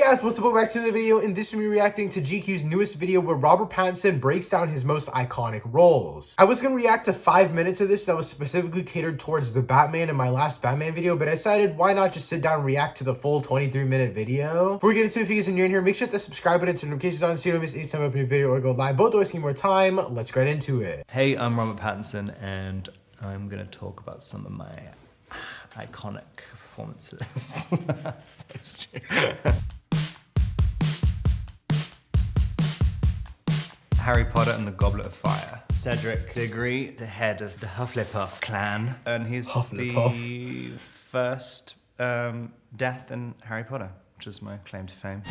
guys, what's up? Welcome back to the video. In this, we're reacting to GQ's newest video where Robert Pattinson breaks down his most iconic roles. I was going to react to 5 minutes of this that was specifically catered towards the Batman in my last Batman video, but I decided why not just sit down and react to the full 23-minute video. Before we get into it, if you guys are new in here, make sure to hit the subscribe button, turn notifications on so you don't miss any time I open a video or go live. Both ways, give more time. Let's get into it. Hey, I'm Robert Pattinson, and I'm going to talk about some of my iconic performances. That's so stupid. Harry Potter and the Goblet of Fire. Cedric Diggory, the head of the Hufflepuff clan, and he's the first death in Harry Potter, which is my claim to fame.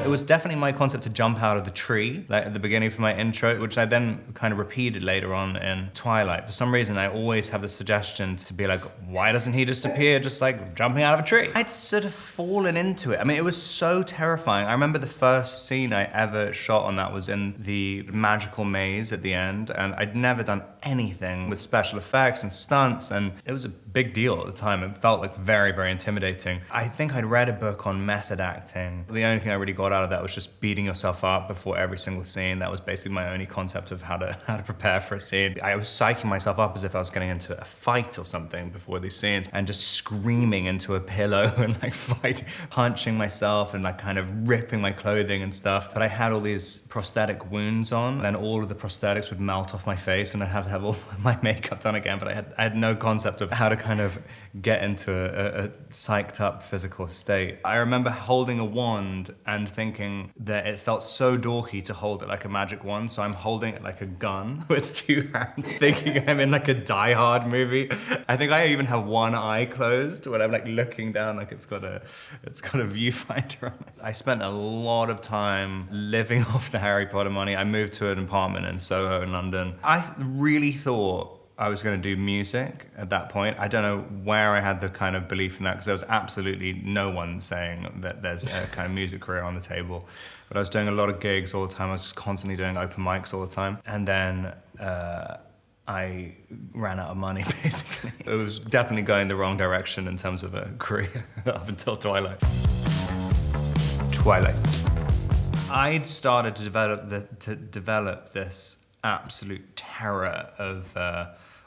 It was definitely my concept to jump out of the tree, like at the beginning for my intro, which I then kind of repeated later on in Twilight. For some reason, I always have the suggestion to be like, why doesn't he just appear just like jumping out of a tree? I'd sort of fallen into it. I mean, it was so terrifying. I remember the first scene I ever shot on that was in the magical maze at the end, and I'd never done anything with special effects and stunts, and it was a big deal at the time. It felt like very, very intimidating. I think I'd read a book on method acting. The only thing I really got out of that was just beating yourself up before every single scene. That was basically my only concept of how to prepare for a scene. I was psyching myself up as if I was getting into a fight or something before these scenes, and just screaming into a pillow and like punching myself and like kind of ripping my clothing and stuff. But I had all these prosthetic wounds on, and all of the prosthetics would melt off my face, and I'd have to have all my makeup done again. But I had no concept of how to kind of get into a psyched up physical state. I remember holding a wand and thinking that it felt so dorky to hold it like a magic wand, so I'm holding it like a gun with 2 hands, thinking I'm in like a Die Hard movie. I think I even have one eye closed when I'm like looking down, like it's got a viewfinder on it. I spent a lot of time living off the Harry Potter money. I moved to an apartment in Soho in London. I really thought I was going to do music at that point. I don't know where I had the kind of belief in that, because there was absolutely no one saying that there's a kind of music career on the table. But I was doing a lot of gigs all the time. I was just constantly doing open mics all the time. And then I ran out of money, basically. It was definitely going the wrong direction in terms of a career up until Twilight. Twilight. I'd started to develop this absolute terror of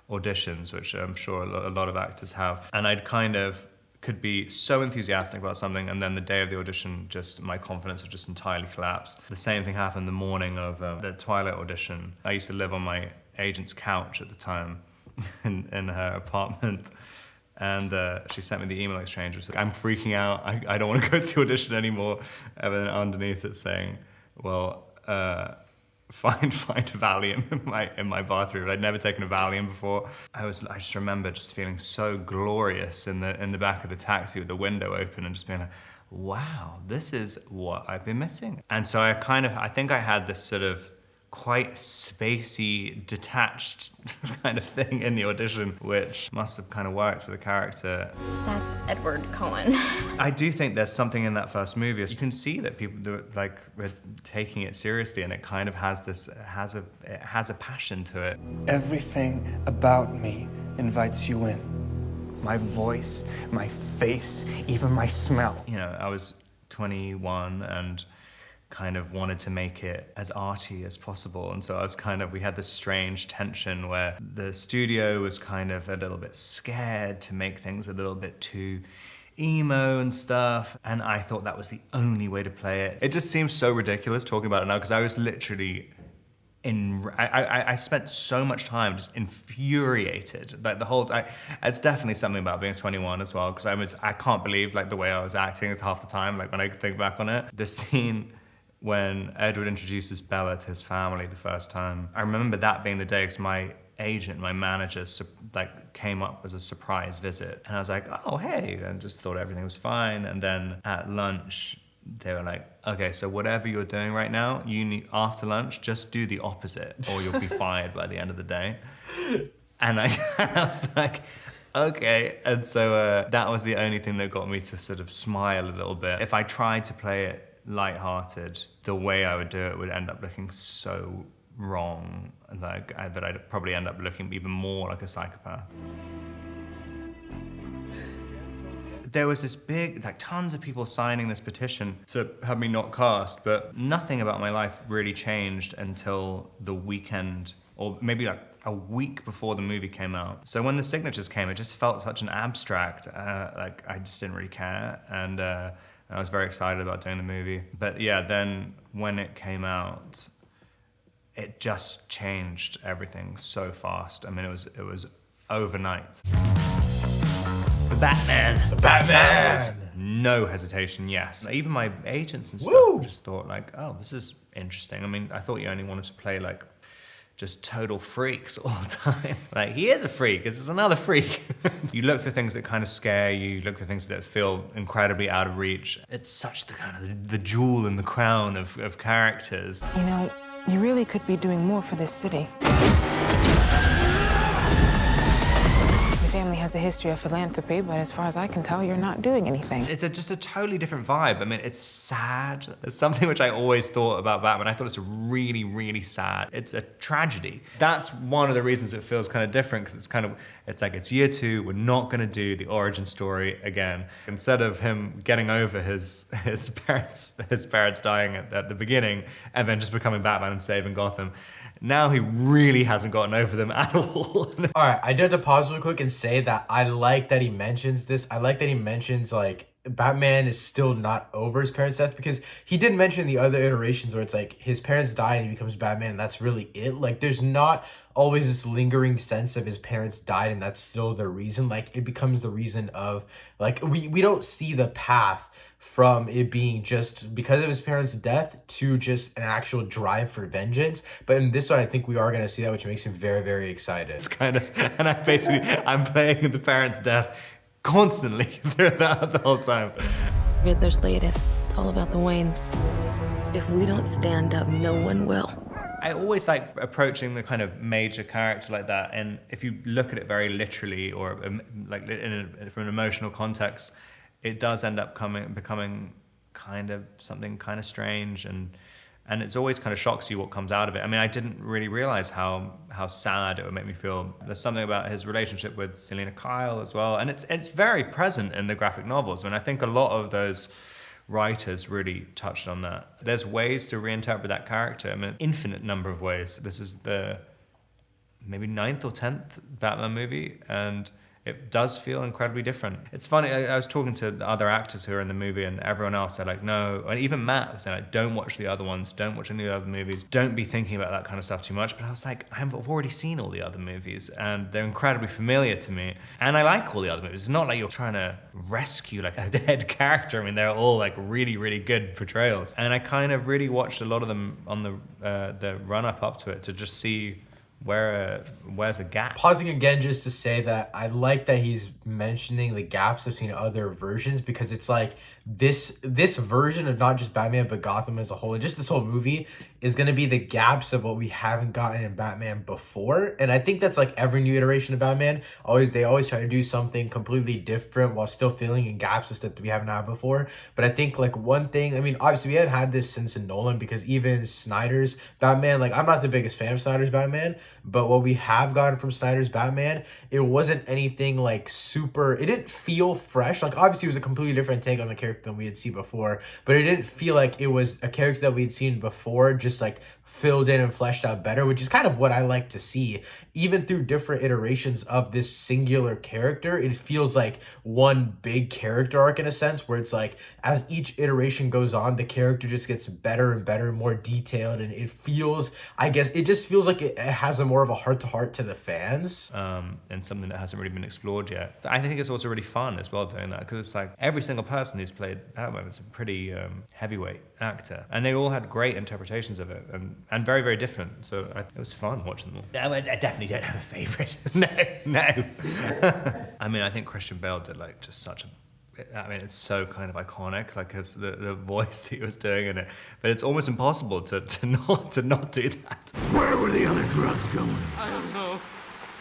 auditions, which I'm sure a lot of actors have. And I'd kind of could be so enthusiastic about something, and then the day of the audition, just my confidence would just entirely collapse. The same thing happened the morning of the Twilight audition. I used to live on my agent's couch at the time in her apartment. And she sent me the email exchange, which was like, I'm freaking out, I don't want to go to the audition anymore. And then underneath it saying, well, find a Valium in my bathroom. I'd never taken a Valium before. I just remember just feeling so glorious in the back of the taxi with the window open and just being like, wow, this is what I've been missing. And so I think I had this sort of quite spacey, detached kind of thing in the audition, which must have kind of worked for the character. That's Edward Cullen. I do think there's something in that first movie. You can see that people were taking it seriously, and it kind of has it has a passion to it. Everything about me invites you in. My voice, my face, even my smell. You know, I was 21 and kind of wanted to make it as arty as possible. And so we had this strange tension where the studio was kind of a little bit scared to make things a little bit too emo and stuff. And I thought that was the only way to play it. It just seems so ridiculous talking about it now, because I was literally I spent so much time just infuriated. Like it's definitely something about being 21 as well, because I can't believe like the way I was acting is half the time, like when I think back on it. The scene when Edward introduces Bella to his family the first time, I remember that being the day, because my agent, my manager, like came up as a surprise visit, and I was like, oh hey, and just thought everything was fine. And then at lunch, they were like, okay, so whatever you're doing right now, you need, after lunch, just do the opposite, or you'll be fired by the end of the day. And I was like, okay. And so that was the only thing that got me to sort of smile a little bit. If I tried to play it lighthearted, the way I would do it would end up looking so wrong, and that I'd probably end up looking even more like a psychopath. There was this big, like tons of people signing this petition to have me not cast, but nothing about my life really changed until the weekend, or maybe like a week before the movie came out. So when the signatures came, it just felt such an abstract, like I just didn't really care. And I was very excited about doing the movie. But yeah, then when it came out, it just changed everything so fast. I mean, it was overnight. The Batman. The Batman. No hesitation, yes. Even my agents and stuff Woo! just thought like, oh, this is interesting. I mean, I thought you only wanted to play like just total freaks all the time. Like, he is a freak, this is another freak. You look for things that kind of scare you, you look for things that feel incredibly out of reach. It's such the kind of the jewel in the crown of characters. You know, you really could be doing more for this city. Your family has a history of philanthropy, but as far as I can tell, you're not doing anything. It's just a totally different vibe. I mean, it's sad. It's something which I always thought about Batman. I thought it's really, really sad. It's a tragedy. That's one of the reasons it feels kind of different, because it's like it's year 2. We're not going to do the origin story again. Instead of him getting over his parents dying at the beginning and then just becoming Batman and saving Gotham, now he really hasn't gotten over them at all. All right, I do have to pause real quick and say that I like that he mentions this. I like that he mentions like Batman is still not over his parents' death, because he did mention the other iterations where it's like his parents die and he becomes Batman and that's really it. Like, there's not always this lingering sense of his parents died and that's still the reason. Like, it becomes the reason of like we don't see the path from it being just because of his parents' death to just an actual drive for vengeance. But in this one, I think we are going to see that, which makes him very, very excited. It's kind of, and I'm playing the parents' death constantly throughout the whole time. Riddler's latest. It's all about the Waynes. If we don't stand up, no one will. I always like approaching the kind of major character like that, and if you look at it very literally or like from an emotional context, it does end up becoming kind of something kind of strange, and it's always kind of shocks you what comes out of it. I mean, I didn't really realize how sad it would make me feel. There's something about his relationship with Selena Kyle as well, and it's very present in the graphic novels. I mean, I think a lot of those writers really touched on that. There's ways to reinterpret that character. I mean, an infinite number of ways. This is the maybe 9th or 10th Batman movie, and it does feel incredibly different. It's funny, I was talking to the other actors who are in the movie, and everyone else said like, no, and even Matt was saying like, don't watch the other ones, don't watch any of the other movies, don't be thinking about that kind of stuff too much. But I was like, I've already seen all the other movies, and they're incredibly familiar to me, and I like all the other movies. It's not like you're trying to rescue like a dead character. I mean, they're all like really, really good portrayals. And I kind of really watched a lot of them on the run-up up to it to just see where's a gap. Pausing again just to say that I like that he's mentioning the gaps between other versions, because it's like this version of not just Batman but Gotham as a whole, and just this whole movie is going to be the gaps of what we haven't gotten in Batman before. And I think that's like every new iteration of Batman, they always try to do something completely different while still filling in gaps of stuff that we haven't had before. But I think like one thing, I mean, obviously we hadn't had this since in Nolan, because even Snyder's Batman, like I'm not the biggest fan of Snyder's Batman, but what we have gotten from Snyder's Batman, it wasn't anything like super, it didn't feel fresh. Like obviously it was a completely different take on the character than we had seen before, but it didn't feel like it was a character that we'd seen before, just like filled in and fleshed out better, which is kind of what I like to see. Even through different iterations of this singular character, it feels like one big character arc in a sense, where it's like as each iteration goes on, the character just gets better and better, more detailed, and it feels, I guess, it just feels like it has a more of a heart-to-heart to the fans. And something that hasn't really been explored yet. I think it's also really fun as well doing that, because it's like every single person who's played Batman is a pretty heavyweight actor, and they all had great interpretations of it, and very, very different. So it was fun watching them all. I definitely don't have a favorite. No. I mean, I think Christian Bale did like just such a, I mean, it's so kind of iconic, like his, the voice that he was doing in it. But it's almost impossible to not do that. Where were the other drugs going? I don't know.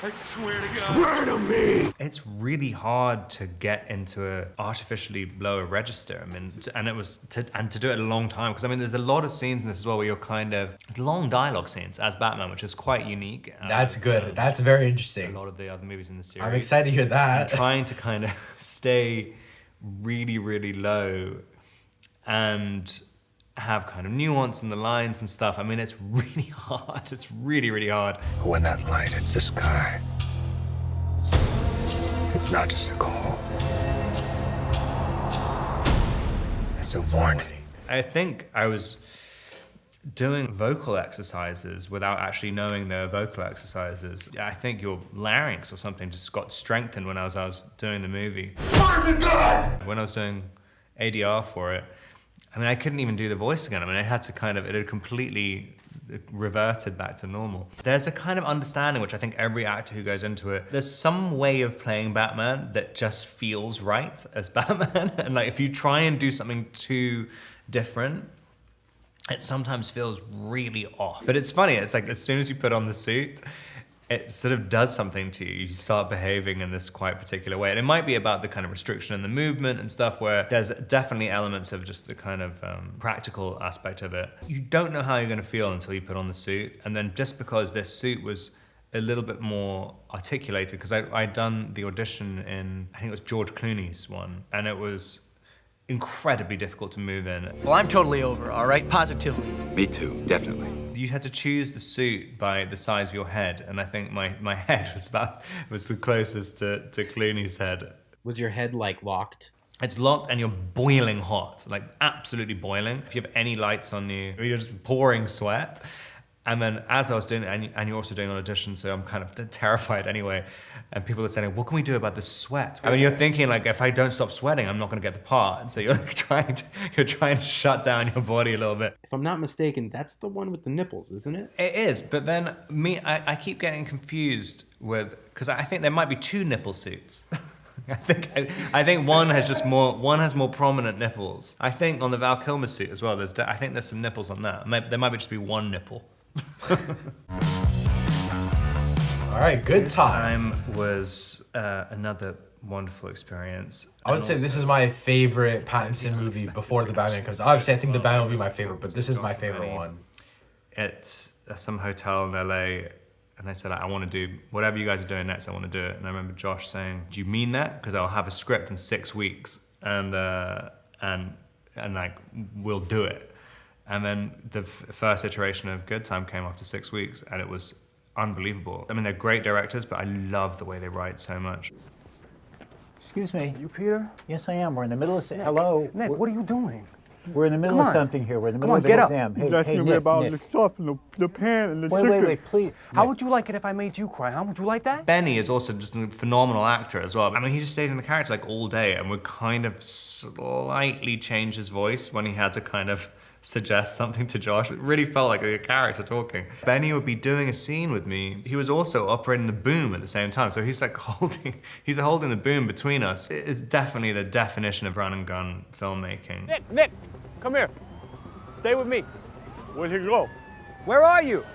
I swear to God. Swear to me! It's really hard to get into a artificially lower register. I mean, and to do it a long time, because I mean, there's a lot of scenes in this as well where you're kind of, it's long dialogue scenes as Batman, which is quite unique. That's good. That's very interesting. A lot of the other movies in the series. I'm excited to hear that. I'm trying to kind of stay really, really low and have kind of nuance in the lines and stuff. I mean, it's really hard. It's really, really hard. When that light hits the sky, it's not just a call. It's a warning. I think I was doing vocal exercises without actually knowing they were vocal exercises. I think your larynx or something just got strengthened when I was doing the movie. When I was doing ADR for it, I mean, I couldn't even do the voice again. I mean, I had to it had completely reverted back to normal. There's a kind of understanding, which I think every actor who goes into it, there's some way of playing Batman that just feels right as Batman. And like, if you try and do something too different, it sometimes feels really off. But it's funny, it's like as soon as you put on the suit, it sort of does something to you. You start behaving in this quite particular way. And it might be about the kind of restriction in the movement and stuff, where there's definitely elements of just the kind of practical aspect of it. You don't know how you're gonna feel until you put on the suit. And then just because this suit was a little bit more articulated, because I'd done the audition in, I think it was George Clooney's one, and it was incredibly difficult to move in. Well, I'm totally over, all right? Positively. Me too, definitely. You had to choose the suit by the size of your head, and I think my head was the closest to Clooney's head. Was your head like locked? It's locked and you're boiling hot, like absolutely boiling. If you have any lights on you, you're just pouring sweat. And then as I was doing it, and you're also doing an audition, so I'm kind of terrified anyway. And people are saying, what can we do about this sweat? I mean, you're thinking like, if I don't stop sweating, I'm not gonna get the part. And so you're trying to shut down your body a little bit. If I'm not mistaken, that's the one with the nipples, isn't it? It is, but then I keep getting confused with, because I think there might be two nipple suits. I think one has more prominent nipples. I think on the Val Kilmer suit as well, I think there's some nipples on that. There might just be one nipple. All right, Good Time was another wonderful experience. I would say this is my favorite Pattinson movie before the Batman comes out. Obviously, I think the Batman will be my favorite, but this is my favorite one. At some hotel in LA, and I said, I want to do whatever you guys are doing next, I want to do it. And I remember Josh saying, do you mean that? Because I'll have a script in 6 weeks, and like, we'll do it. And then the first iteration of Good Time came after 6 weeks, and it was unbelievable. I mean, they're great directors, but I love the way they write so much. Excuse me. You Peter? Yes, I am. We're in the middle of... Hello. Nick, what are you doing? We're in the middle of something here. We're in the middle of an exam. Hey, Nick, about Nick. the stuff and the pan and the Wait, please. How would you like it if I made you cry, huh? Would you like that? Benny is also just a phenomenal actor as well. I mean, he just stayed in the character like all day and would kind of slightly change his voice when he had to kind of suggest something to Josh. It really felt like a character talking. Benny would be doing a scene with me. He was also operating the boom at the same time. So he's like holding the boom between us. It's definitely the definition of run and gun filmmaking. Nick, come here. Stay with me. Where'd he go? Where are you?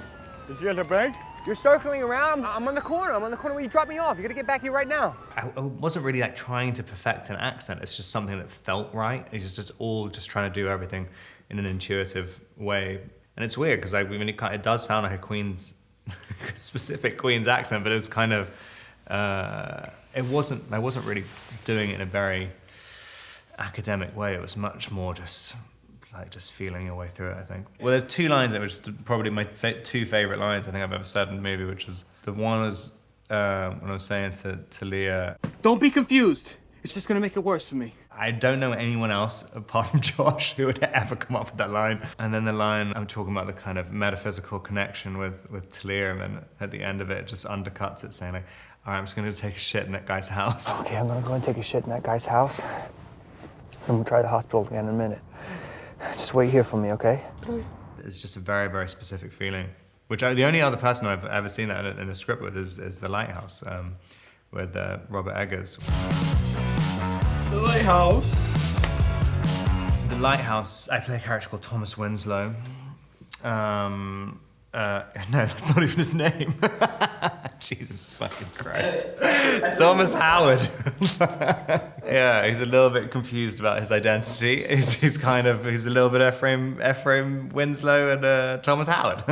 Is he at the bank? You're circling around. I'm on the corner. I'm on the corner where you dropped me off. You gotta get back here right now. I wasn't really like trying to perfect an accent. It's just something that felt right. It's just all just trying to do everything in an intuitive way. And it's weird because it does sound like a Queen's, specific Queen's accent, but it was kind of, I wasn't really doing it in a very academic way. It was much more just feeling your way through it, I think. Well, there's two lines that were just probably my two favorite lines I think I've ever said in a movie, which was, the one was when I was saying to Leah, Don't be confused. It's just gonna make it worse for me. I don't know anyone else apart from Josh who would ever come up with that line. And then the line, I'm talking about the kind of metaphysical connection with Talia, and then at the end of it, it just undercuts it, saying like, all right, I'm just gonna take a shit in that guy's house. Okay, I'm gonna go and take a shit in that guy's house. I'm gonna try the hospital again in a minute. Just wait here for me, okay? It's just a very, very specific feeling. The only other person I've ever seen that in a script with is The Lighthouse, with Robert Eggers. The Lighthouse. The Lighthouse, I play a character called Thomas Winslow. No, that's not even his name. Jesus fucking Christ. Thomas Howard. Yeah, he's a little bit confused about his identity. He's a little bit Ephraim Winslow and Thomas Howard.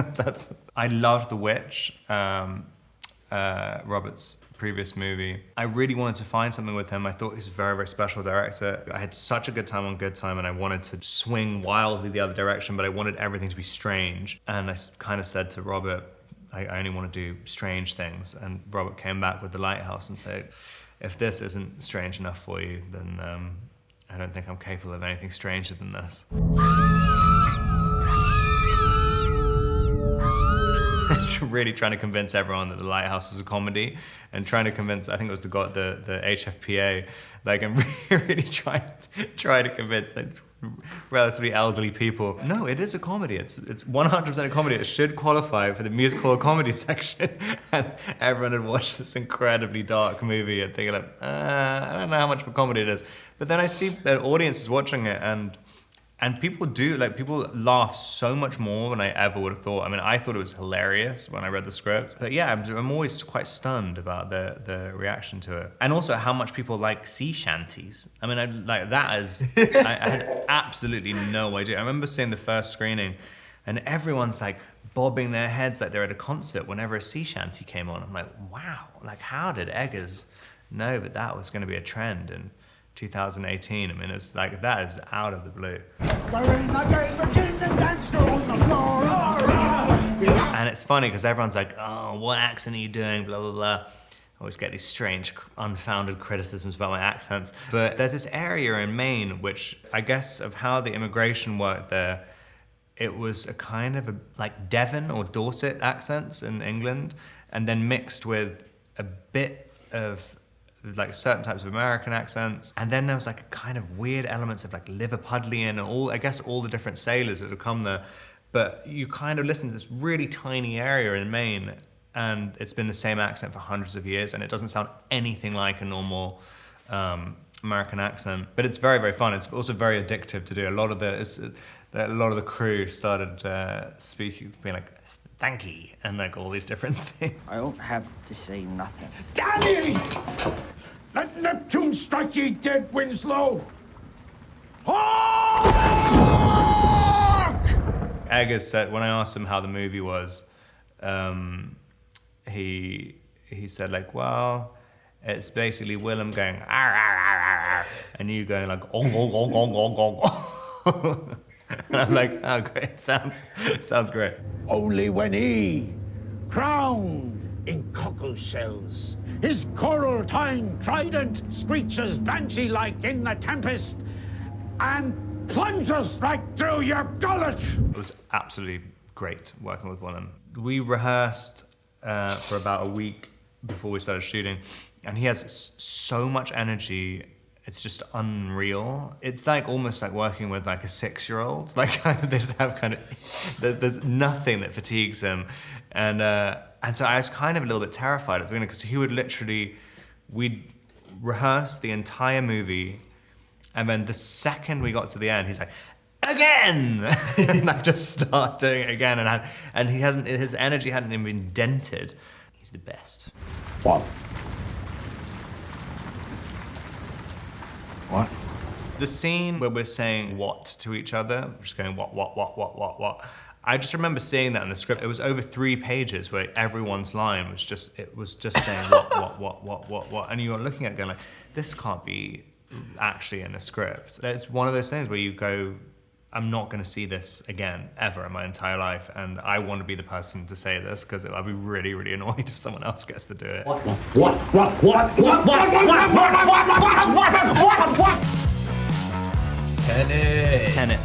I loved The Witch, Robert's previous movie. I really wanted to find something with him. I thought he's a very, very special director. I had such a good time on Good Time, and I wanted to swing wildly the other direction, but I wanted everything to be strange. And I kind of said to Robert, I only want to do strange things. And Robert came back with The Lighthouse and said, if this isn't strange enough for you, then I don't think I'm capable of anything stranger than this. Really trying to convince everyone that The Lighthouse was a comedy, and trying to convince, I think it was the HFPA, like, and really try to convince like relatively elderly people, no, it is a comedy. It's 100% a comedy. It should qualify for the musical or comedy section. And everyone had watched this incredibly dark movie and thinking like, I don't know how much of a comedy it is. But then I see that audiences watching it, and people do, like, people laugh so much more than I ever would have thought. I mean, I thought it was hilarious when I read the script. But yeah, I'm always quite stunned about the reaction to it. And also how much people like sea shanties. I mean, I had absolutely no idea. I remember seeing the first screening and everyone's like bobbing their heads like they're at a concert whenever a sea shanty came on. I'm like, wow, like how did Eggers know that was gonna be a trend? And 2018, I mean, it's like, that is out of the blue. And it's funny because everyone's like, oh, what accent are you doing, blah, blah, blah. I always get these strange, unfounded criticisms about my accents. But there's this area in Maine, which I guess of how the immigration worked there, it was a kind of like Devon or Dorset accents in England, and then mixed with a bit of like certain types of American accents. And then there was like a kind of weird elements of like Liverpudlian and all the different sailors that have come there. But you kind of listen to this really tiny area in Maine, and it's been the same accent for hundreds of years, and it doesn't sound anything like a normal American accent. But it's very, very fun. It's also very addictive to do. A lot of the crew started speaking, being like, thank you, and like all these different things. I don't have to say nothing. Danny! Let Neptune strike ye dead, Winslow! Hark! Eggers said, when I asked him how the movie was, he said like, well, it's basically Willem going, arr, arr, arr, arr, and you going like, ong, ong, ong, ong, ong, ong. And I'm like, oh great, sounds great. Only when he, crowned in cockle shells, his coral-tined trident screeches banshee-like in the tempest, and plunges right through your gullet. It was absolutely great working with Willem. We rehearsed for about a week before we started shooting, and he has so much energy. It's just unreal. It's like almost like working with like a 6-year-old. Like they just have kind of, there's nothing that fatigues him. And so I was kind of a little bit terrified at the beginning because he would literally, we'd rehearse the entire movie, and then the second we got to the end, he's like, again! And I just start doing it again, and his energy hadn't even been dented. He's the best. What? What? The scene where we're saying what to each other, just going what. I just remember seeing that in the script. It was over 3 pages where everyone's line was just saying what. And you're looking at it going like, this can't be actually in a script. It's one of those things where you go, I'm not gonna see this again, ever in my entire life. And I want to be the person to say this because I'll be really, really annoyed if someone else gets to do it. What? Tenet.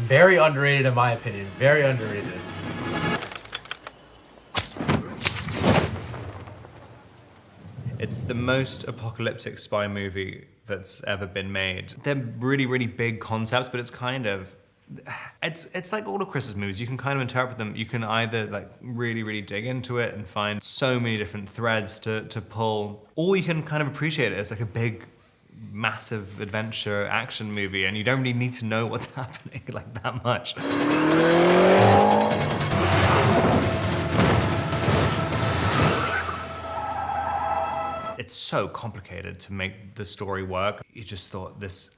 Very underrated in my opinion. Very underrated. It's the most apocalyptic spy movie that's ever been made. They're really, really big concepts, but it's kind of, it's like all of Chris's movies. You can kind of interpret them. You can either like really, really dig into it and find so many different threads to pull, or you can kind of appreciate it as like a big, massive adventure action movie, and you don't really need to know what's happening like that much. It's so complicated to make the story work. You just thought it's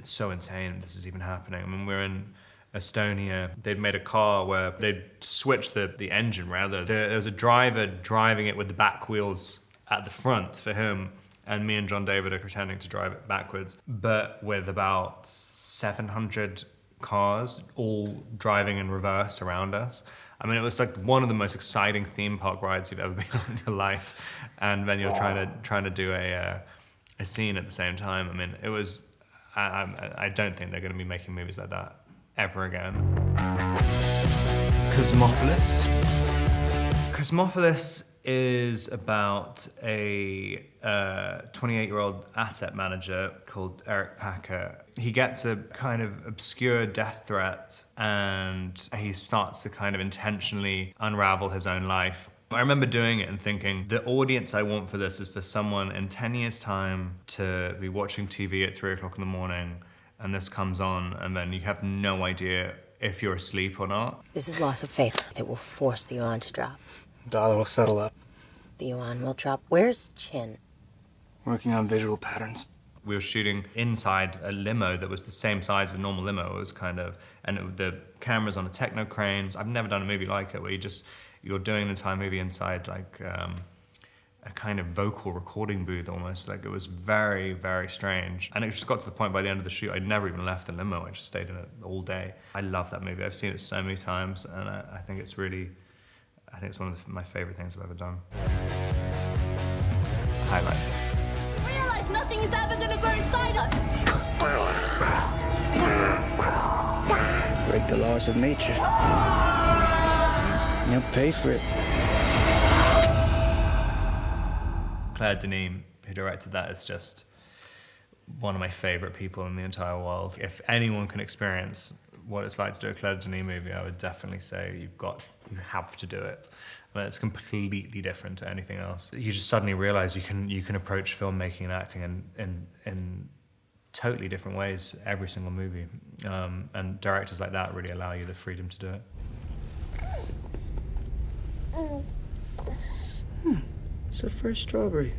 so insane this is even happening. I mean, we're in Estonia. They'd made a car where they'd switched the engine rather. There was a driver driving it with the back wheels at the front for him, and me and John David are pretending to drive it backwards, but with about 700 cars all driving in reverse around us. I mean, it was like one of the most exciting theme park rides you've ever been on in your life. And then you're trying to do a scene at the same time. I mean, it was, I don't think they're going to be making movies like that ever again. Cosmopolis. Cosmopolis is about a 28-year-old asset manager called Eric Packer. He gets a kind of obscure death threat and he starts to kind of intentionally unravel his own life. I remember doing it and thinking, the audience I want for this is for someone in 10 years' time to be watching TV at 3 o'clock in the morning and this comes on and then you have no idea if you're asleep or not. This is loss of faith that will force the yuan to drop. Dollar will settle up. The yuan will drop. Where's Chin? Working on visual patterns. We were shooting inside a limo that was the same size as a normal limo. It was kind of, the camera's on a techno crane. I've never done a movie like it where you're doing an entire movie inside like a kind of vocal recording booth almost. Like it was very, very strange. And it just got to the point by the end of the shoot, I never even left the limo. I just stayed in it all day. I love that movie. I've seen it so many times and I think it's really, I think it's one of my favorite things I've ever done. Highlight. Realize nothing is ever gonna grow inside us. Break the laws of nature. You'll pay for it. Claire Denis, who directed that, is just one of my favorite people in the entire world. If anyone can experience what it's like to do a Claire Denis movie, I would definitely say you have to do it. I mean, it's completely different to anything else. You just suddenly realize you can approach filmmaking and acting in totally different ways every single movie. And directors like that really allow you the freedom to do it. It's the first strawberry.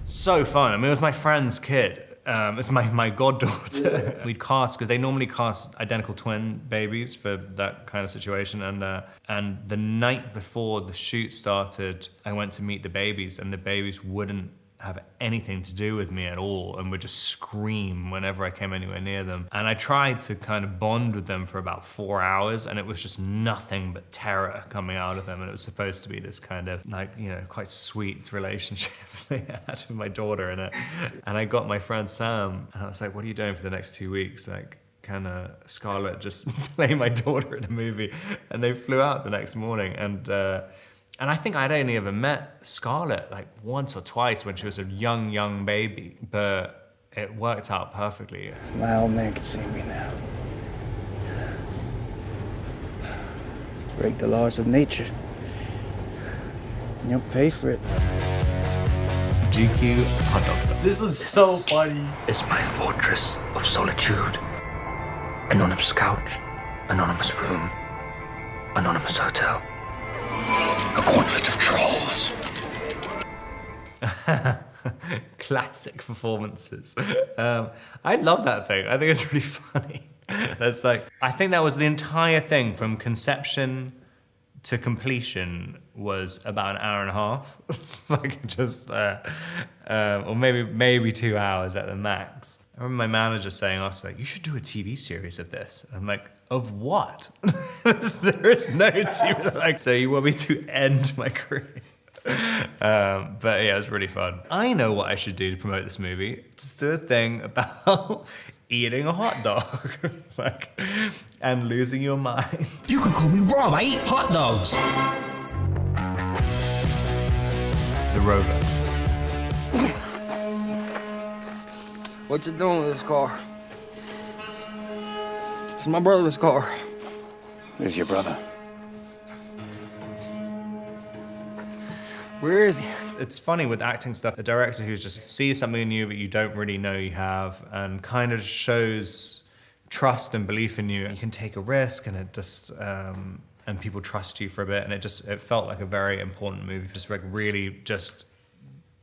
So fun. I mean, it was my friend's kid. It's my goddaughter. We'd cast, because they normally cast identical twin babies for that kind of situation. And the night before the shoot started, I went to meet the babies and the babies wouldn't have anything to do with me at all and would just scream whenever I came anywhere near them. And I tried to kind of bond with them for about 4 hours and it was just nothing but terror coming out of them. And it was supposed to be this kind of like, quite sweet relationship they had with my daughter in it. And I got my friend Sam and I was like, what are you doing for the next 2 weeks? Like, can Scarlett just play my daughter in a movie? And they flew out the next morning and I think I'd only ever met Scarlett like once or twice when she was a young baby, but it worked out perfectly. My old man can see me now. Break the laws of nature. And you'll pay for it. GQ hot dog. This is so funny. It's my fortress of solitude. Anonymous couch, anonymous room, anonymous hotel. A gauntlet of trolls. Classic performances. I love that thing. I think it's really funny. That's like, I think that was the entire thing from conception to completion was about an hour and a half. Like just, or maybe 2 hours at the max. I remember my manager saying after, like, you should do a TV series of this. I'm like, of what? There is no TV. Like, so you want me to end my career? But yeah, it was really fun. I know what I should do to promote this movie. Just do a thing about eating a hot dog, like, and losing your mind. You can call me Rob. I eat hot dogs. The Rover. What you doing with this car? It's my brother's car. Where's your brother? Where is he? It's funny with acting stuff, a director who just sees something in you that you don't really know you have and kind of shows trust and belief in you. You can take a risk and it just, and people trust you for a bit and it felt like a very important move. Just like really just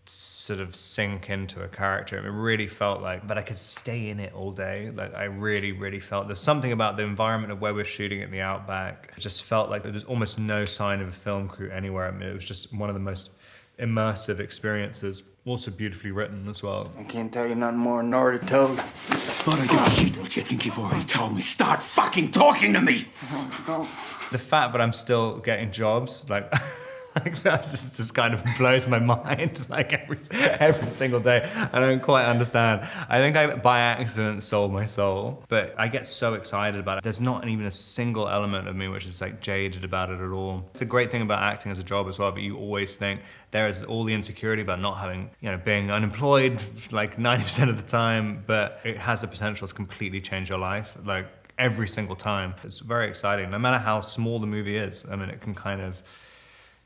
sort of sink into a character. It really felt like, but I could stay in it all day. Like I really felt, there's something about the environment of where we're shooting in the outback. It just felt like there was almost no sign of a film crew anywhere. I mean, it was just one of the most immersive experiences. Also beautifully written as well. I can't tell you nothing more than already told. I don't give a shit what you think you've already told me. Start fucking talking to me! The fact that I'm still getting jobs, like, like that just kind of blows my mind, like every single day. I don't quite understand. I think I, by accident, sold my soul, but I get so excited about it. There's not even a single element of me which is like jaded about it at all. It's the great thing about acting as a job as well, but you always think there is all the insecurity about not having, you know, being unemployed like 90% of the time, but it has the potential to completely change your life. Like, every single time. It's very exciting, no matter how small the movie is. I mean, it can kind of,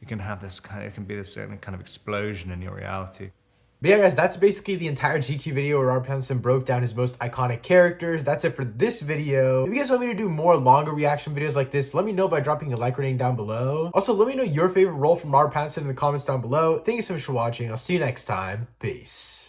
you can have this kind of, it can be this kind of explosion in your reality. But yeah, guys, that's basically the entire GQ video where Robert Pattinson broke down his most iconic characters. That's it for this video. If you guys want me to do more longer reaction videos like this, let me know by dropping a like rating down below. Also, let me know your favorite role from Robert Pattinson in the comments down below. Thank you so much for watching. I'll see you next time. Peace.